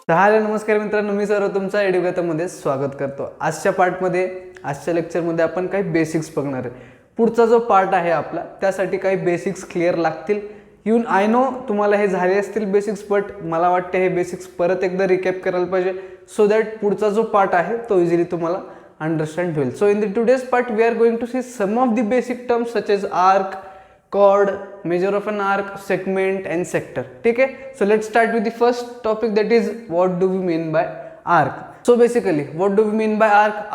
Hello नमस्कार मित्रांनो, मी सर्व तुमचा एडुगतामध्ये स्वागत करतो। आजच्या लेक्चरमध्ये आपण काही बेसिक्स बघणार आहे। पुढचा जो पार्ट आहे आपला त्यासाठी काही बेसिक्स क्लिअर लागतील। आय नो तुम्हाला हे झाले असतील बेसिक्स, बट मला वाटते हे बेसिक्स परत एकदा रिकॅप करायला पाहिजे सो दॅट पुढचा जो पार्ट आहे तो इझिली तुम्हाला अंडरस्टँड होईल। So in the today's part we are going to see some of the basic terms such as arc, chord, measure of an arc, segment and sector। ठीक है, so let's start with the first topic, that is what do we mean by arc। so basically what do we mean by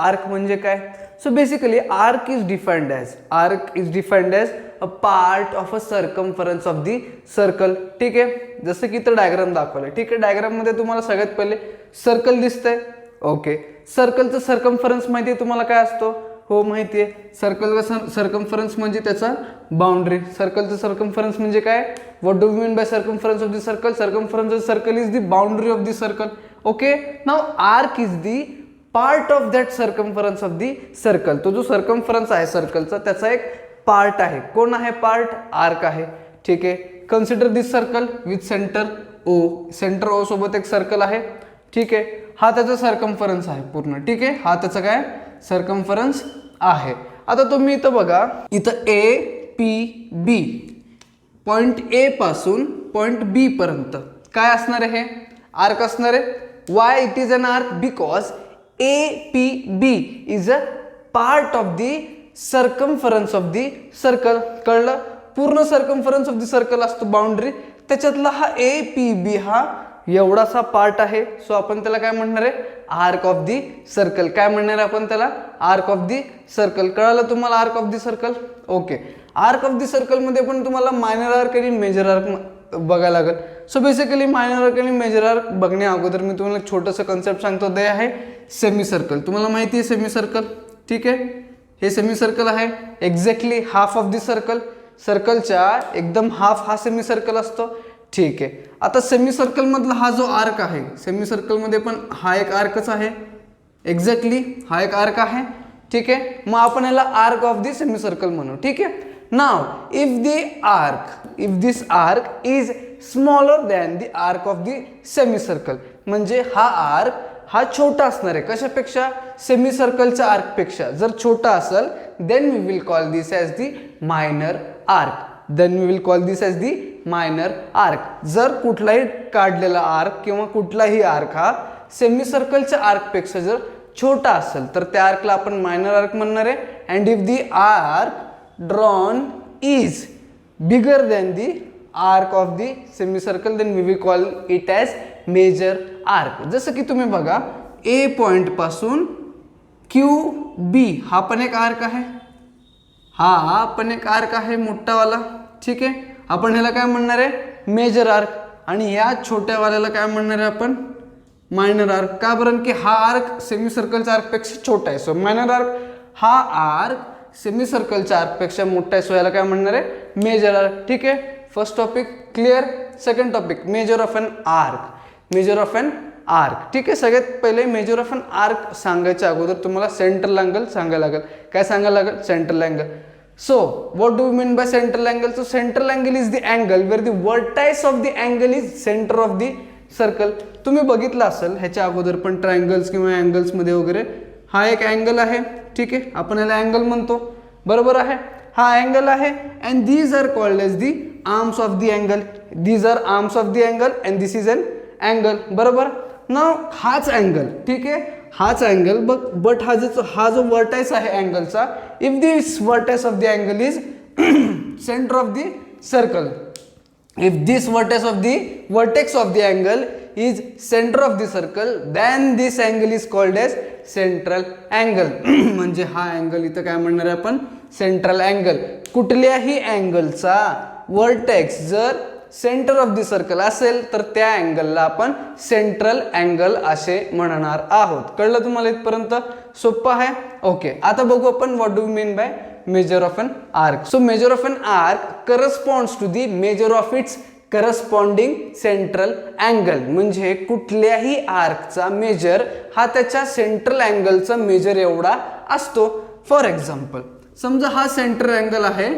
arc म्हणजे काय? so basically arc is defined as a part of a circumference of the circle। ठीक है, जसं की इथं diagram दाखवलंय। ठीक आहे, डायग्राम मध्ये तुम्हाला सगळ्यात पहिले सर्कल दिसतंय। ओके, सर्कलचं सर्कम्फरन्स माहिती आहे तुम्हाला काय असतो? हो माहिती आहे, सर्कलचा सर्कम्फरन्स म्हणजे त्याचा बाउंड्री। सर्कलचं सर्कम्फरन्स म्हणजे काय? What do we mean by circumference of the circle? Circumference of the circle is the boundary of the circle. Okay, now arc is the part of that circumference of the circle. तो जो circumference आहे सर्कलचा त्याचा एक part आहे। कोण आहे part? Arc आहे। ठीक आहे, consider this circle with centre O. Centre O सोबत एक सर्कल आहे। ठीक आहे, हा त्याचा सर्कम्फरन्स आहे पूर्ण। ठीक आहे, हा त्याचा काय सर्कम्फरन्स आहे। आता तुम्ही इथं बघा, इथं ए पी बी, पॉइंट ए पासून पॉइंट बी पर्यंत काय असणार आहे? आर्क असणार आहे। Why it is an arc? Because A P B is a part of the circumference of the circle. कळलं? पूर्ण सर्कम्फरन्स ऑफ द सर्कल असतो बाउंड्री, त्याच्यातला हा ए पी बी हा एवढासा पार्ट आहे। सो आपण त्याला काय म्हणणार आहे? Arc of the circle. काय म्हणणार आहे आपण त्याला? Arc of the circle. कळालं तुम्हाला arc of the circle? Okay, arc of the circle मध्ये पण तुम्हाला मायनर आर्क आणि मेजर आर्क बघायला लागेल। सो बेसिकली मायनर आर्क आणि मेजर आर्क बघण्या अगोदर मी तुम्हाला छोटंसं कन्सेप्ट सांगतो, ते आहे सेमी सर्कल। तुम्हाला माहिती आहे सेमी सर्कल? ठीक आहे, हे सेमी सर्कल आहे, exactly half of the circle. सर्कलच्या एकदम हाफ हा सेमी सर्कल असतो। ठीक आहे, आता सेमी सर्कल मधला हा जो आर्क आहे, सेमी सर्कल मध्ये पण हा एक आर्कच आहे। एक्झॅक्टली हा एक आर्क आहे। ठीक आहे, मग आपण याला arc of the semi circle म्हणू। ठीक आहे, now if this arc is smaller than the arc of the semi circle, म्हणजे हा आर्क हा छोटा असणार आहे। कशापेक्षा? सेमी सर्कलच्या आर्क पेक्षा जर छोटा असेल then we will call this as the minor arc. Minor arc. जर कुठलाही काढलेला आर्क किंवा कुठलाही आर्क हा सेमी सर्कलच्या आर्क पेक्षा जर छोटा असेल तर त्या आर्कला आपण मायनर आर्क म्हणणार आहे। And if the arc drawn is bigger than the arc of the semi circle then we will call it as major arc. जसं की तुम्ही बघा, ए पॉइंट पासून क्यू बी हा पण एक आर्क आहे, हा पण एक आर्क आहे मोठावाला। ठीक आहे, आपण ह्याला काय म्हणणार आहे? Major arc. आणि या छोट्यावाल्याला काय म्हणणार आहे आपण? Minor arc. का बरं? की हा आर्क सेमी सर्कलच्या आर्क पेक्षा छोटा आहे। सो मायनर आर्क, हा आर्क सेमी सर्कलच्या आर्क पेक्षा मोठा आहे, सो याला काय म्हणणार आहे? Major arc. ठीक आहे, first topic clear. Second topic measure of an arc. ठीक आहे, सगळ्यात पहिले मेजर ऑफ एन आर्क सांगायच्या अगोदर तुम्हाला सेंट्रल अँगल सांगायला लागेल। काय सांगायला लागेल? Central angle. So what do we mean by central angle? So central angle is the angle where the vertex of the angle is center of the circle। तुम्ही बघितलं असेल ह्याच्या अगोदर पण ट्रायंगल्स किंवा अँगल्स मध्ये वगैरे, हा एक अँगल आहे। ठीक आहे, आपण याला अँगल म्हणतो, बरोबर आहे? हा अँगल आहे and these are called as the arms of the angle. These are arms of the angle and this is an angle, बरोबर? नाव हाच अँगल, ठीक आहे, हाच अँगल बट हा जो वर्टेक्स आहे अँगलचा, if this vertex of the angle is centre of the circle, if this vertex of the angle is centre of the circle then this angle is called as central angle. म्हणजे हा angle इथं काय म्हणणार आहे आपण? Central angle. कुठल्याही अँगलचा vertex जर सेंटर ऑफ द सर्कल असेल तर त्या अँगलला आपण सेंट्रल अँगल असे म्हणणार आहोत। कळलं तुम्हाला इथपर्यंत? सोपं आहे। ओके, आता बघू आपण what do we mean by measure of an arc. So measure of an arc corresponds to the measure of its corresponding central angle. म्हणजे कुठल्याही आर्कचा मेजर हा त्याच्या सेंट्रल अँगलचा मेजर एवढा असतो। फॉर एक्झाम्पल, समजा हा सेंट्रल अँगल आहे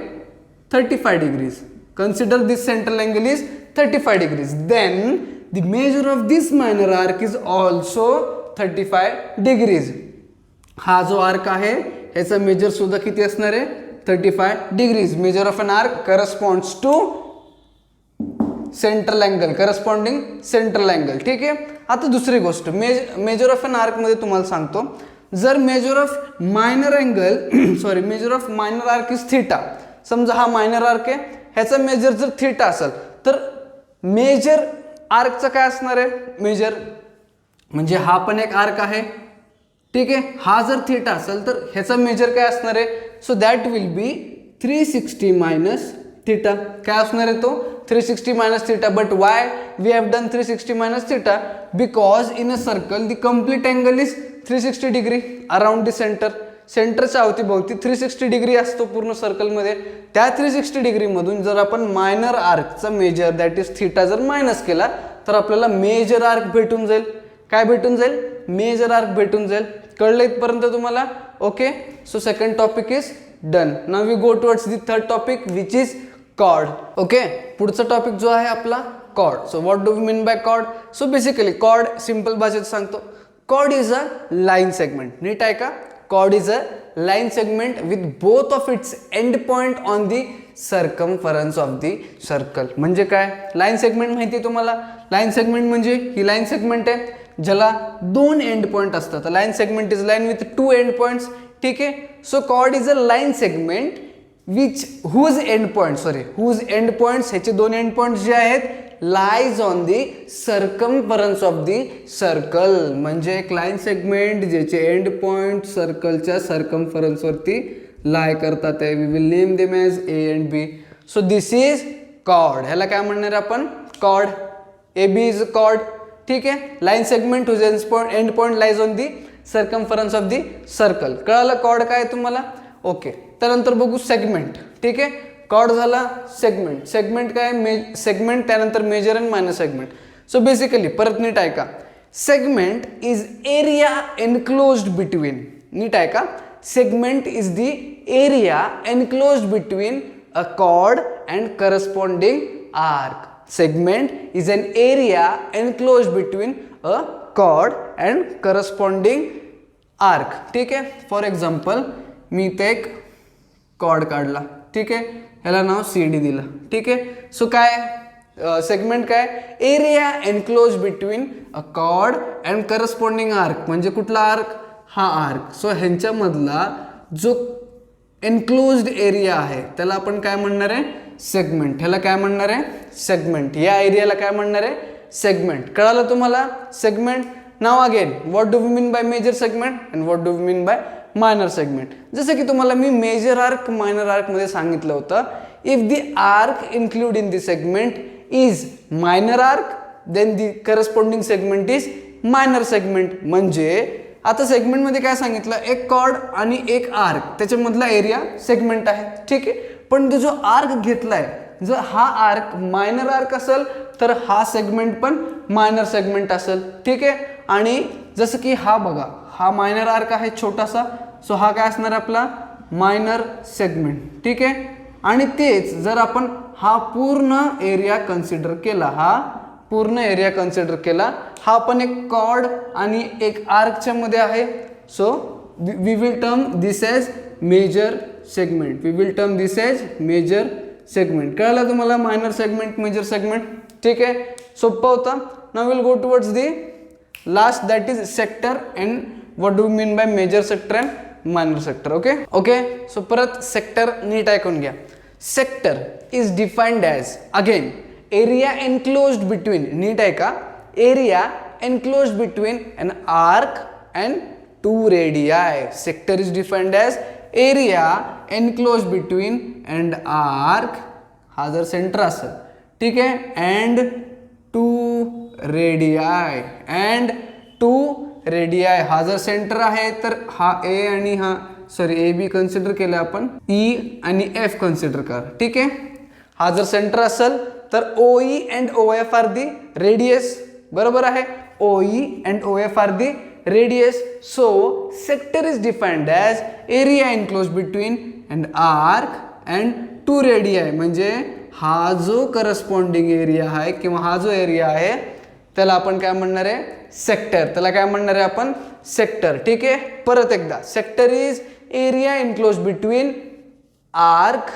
35 degrees. Consider this central angle is 35 degrees. Then the measure of this minor arc is also 35 degrees. हा जो आर्क आहे ह्याचा मेजर सुद्धा किती असणार आहे 35 degrees. Measure of an arc corresponds to central angle, corresponding central angle. ठीक आहे. आता दुसरी गोष्ट मेजर ऑफ एन आर्क मध्ये तुम्हाला सांगतो, जर measure of minor angle sorry measure of minor arc is theta. समजा हा मायनर आर्क आहे, ह्याचा मेजर जर थीटा असेल तर मेजर आर्कचं काय असणार आहे मेजर, म्हणजे हा पण एक आर्क आहे. ठीक आहे. हा जर थीटा असेल तर ह्याचा मेजर काय असणार आहे, so that will be 360 minus theta. काय असणार आहे तो 360 minus theta. But why we have done 360 minus theta, because in a circle the complete angle is 360 degree around the centre. सेंटरच्या अवतीभोवती 360 डिग्री असतो पूर्ण सर्कलमध्ये. त्या 360 डिग्रीमधून जर आपण मायनर आर्कचा मेजर दॅट इज थीटा जर मायनस केला तर आपल्याला मेजर आर्क भेटून जाईल. काय भेटून जाईल मेजर आर्क भेटून जाईल. कळलं इथपर्यंत तुम्हाला. Okay. So second topic is done. Now we go towards the third topic which is chord. Okay. पुढचा टॉपिक जो आहे आपला chord. So what do we mean by chord. So basically chord simple भाषेत सांगतो, chord is a line segment. नीट आहे का. Chord is a line segment with both of its end point on the circumference of the circle. म्हणजे काय line segment माहिती आहे तुम्हाला. लाईन सेगमेंट म्हणजे ही लाईन सेगमेंट आहे ज्याला दोन एंड पॉइंट असतात. Line segment is line with 2 end points. ठीक आहे. So chord is a line segment which whose end points ह्याचे दोन एंड पॉइंट्स जे आहेत lies on the circumference of the circle. म्हणजे एक लाईन सेगमेंट ज्याचे एंड पॉइंट सर्कलच्या सर्कमफरन्स वरती लाय करतात आहे. We will name them as A and B. So this is chord. ह्याला काय म्हणणार आपण cord. A B is chord. ठीक आहे. Line segment whose end point lies on the circumference of the circle. कळालं कॉर्ड काय तुम्हाला. ओके. त्यानंतर बघू सेगमेंट. ठीक आहे. कॉर्ड झाला. सेगमेंट. सेगमेंट काय सेगमेंट त्यानंतर major and minor segment. So basically परत नीट ऐका, segment is area enclosed between. नीट ऐका, segment is the area enclosed between a chord and corresponding arc. Segment is an area enclosed between a chord and corresponding arc. ठीक आहे. For example मी इथे एक cord काढला. ठीक आहे. ह्याला नाव CD दिलं. ठीक आहे. सो काय सेगमेंट काय area enclose between a chord and corresponding arc. म्हणजे कुठला आर्क हा आर्क. सो ह्यांच्यामधला जो एनक्लोज्ड एरिया आहे त्याला आपण काय म्हणणार आहे सेगमेंट. ह्याला काय म्हणणार आहे सेगमेंट. या एरियाला काय म्हणणार आहे सेगमेंट. कळालं तुम्हाला segment. Now again what do we mean by major segment and what do we mean by minor segment. जसं की तुम्हाला मी मेजर आर्क मायनर आर्क मध्ये सांगितलं होतं, if the arc include in the segment is minor arc then the corresponding segment is minor segment. म्हणजे आता सेगमेंटमध्ये काय सांगितलं, एक कॉर्ड आणि एक आर्क त्याच्यामधला एरिया सेगमेंट आहे. ठीक आहे. पण जो आर्क घेतलाय जर हा आर्क मायनर आर्क असेल तर हा सेगमेंट पण मायनर सेगमेंट असेल. ठीक आहे. आणि जसं की हा बघा हा मायनर आर्क आहे छोटासा. सो हा काय असणार आपला मायनर सेगमेंट. ठीक आहे. आणि तेच जर आपण हा पूर्ण एरिया कन्सिडर केला, हा पूर्ण एरिया कन्सिडर केला, हा पण एक कॉर्ड आणि एक आर्कच्या मध्ये आहे. So we will term this as major segment. We will term this as major segment. कळलं तुम्हाला मायनर सेगमेंट मेजर सेगमेंट. ठीक आहे. सोपं होता. Now will go towards the last that is sector and what do mean by major sector and minor sector. Okay. Okay. So परत sector नीट ऐकून घ्या. Sector is defined as again area enclosed between. नीट आहे का area enclosed between an arc and 2 radii. Sector is defined as area enclosed between and arc, हा जर centre असेल ठीक आहे, अँड 2 रेडियाई. अँड 2 रेडियाई हा जर सेंटर आहे तर हा ए आणि हा सॉरी ए बी कन्सिडर केलं आपण, ई आणि एफ कन्सिडर करा. ठीक आहे. हा जर सेंटर असेल तर O E and O F are the radius. बरोबर आहे. O E and O F are the radius. So sector is defined as area enclosed between an arc and 2 radii. म्हणजे हा जो करस्पॉन्डिंग एरिया आहे किंवा हा जो एरिया आहे त्याला आपण काय म्हणणार आहे, सेक्टर. त्याला काय म्हणणार आहे आपण, सेक्टर. ठीक आहे, परत एकदा, sector is area enclose between arc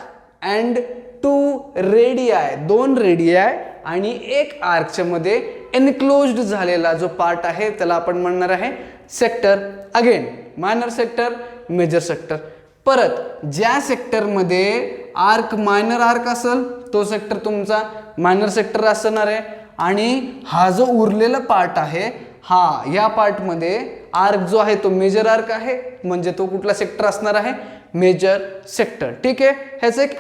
and 2 रेडियाय, 2 रेडियाय आणि एक आर्कच्या मध्ये एनक्लोज्ड झालेला जो पार्ट आहे त्याला आपण म्हणणार आहे sector. Again minor sector, major sector. परत ज्या सेक्टरमध्ये आर्क मायनर आर्क असेल तो सेक्टर तुमचा मायनर सेक्टर असणार आहे. आणि हा जो उरलेला पार्ट आहे, हा या पार्टमध्ये आर्क जो आहे तो मेजर आर्क आहे, म्हणजे तो कुठला सेक्टर असणार आहे, मेजर सेक्टर. ठीक आहे, ह्याचं एक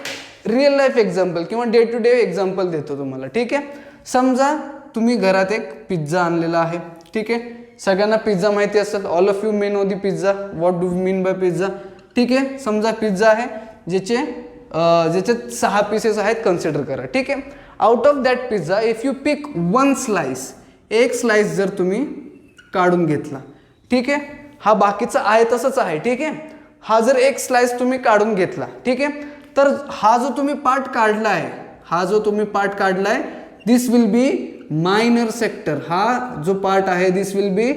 रिअल लाईफ एक्झाम्पल किंवा डे टू डे एक्झाम्पल देतो तुम्हाला. ठीक आहे, समजा तुम्ही घरात एक पिझ्झा आणलेला आहे. ठीक आहे, सगळ्यांना पिझ्झा माहिती असतात. All of you may know the pizza. What do mean bye pizza. ठीक आहे, समजा पिझ्झा आहे ज्याचे 6 पीसेस आहेत, कन्सिडर करा. ठीक आहे, out of that pizza if you pick 1 slice, एक स्लाइस जर तुम्ही काढून घेतला, ठीक आहे, हा बाकीचा आहे तसंच आहे. ठीक आहे, हा जर एक स्लाइस तुम्ही काढून घेतला, ठीक आहे, तर हा जो तुम्ही पार्ट काढलाय, दिस विल बी मायनर सेक्टर. हा जो पार्ट आहे दिस विल बी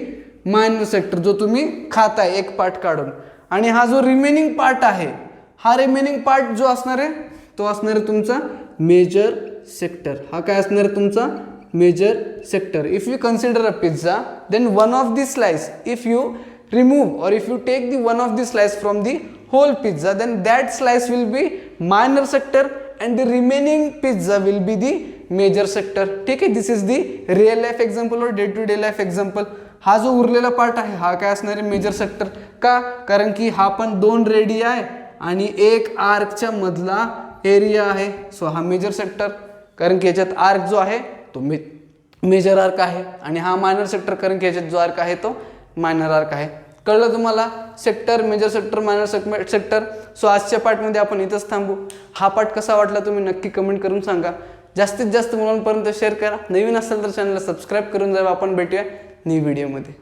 मायनर सेक्टर, जो तुम्ही खाताय एक पार्ट काढून. आणि हा जो रिमेनिंग पार्ट आहे, हा रिमेनिंग पार्ट जो असणार आहे तो असणार आहे तुमचा मेजर सेक्टर. हा काय असणार आहे तुमचा major sector. If you consider a pizza, then one of the slice, if you remove or if you take the one of the slice from the whole pizza, then that slice will be minor sector and the remaining pizza will be the major sector. ठीक आहे, this is the real life example or day to day life example. हा जो उरलेला part आहे हा काय असणार आहे, मेजर सेक्टर. का, कारण की हा पण 2 रेडिया आहे आणि एक आर्कच्या मधला एरिया आहे. सो हा मेजर सेक्टर, कारण की याच्यात आर्क जो आहे तो मेजर आर्क आहे आणि हा मायनर सेक्टर, कारण की याच्यात जो आर्क आहे तो मायनर आर्क आहे. कळलं तुम्हाला, sector, major sector, minor sector. So आजच्या पार्टमध्ये आपण इथंच थांबू. हा पार्ट कसा वाटला तुम्ही नक्की कमेंट करून सांगा. जास्तीत जास्त मुलांपर्यंत शेअर करा. नवीन असेल तर चॅनलला सबस्क्राईब करून जावा. आपण भेटूया न्यू व्हिडिओमध्ये.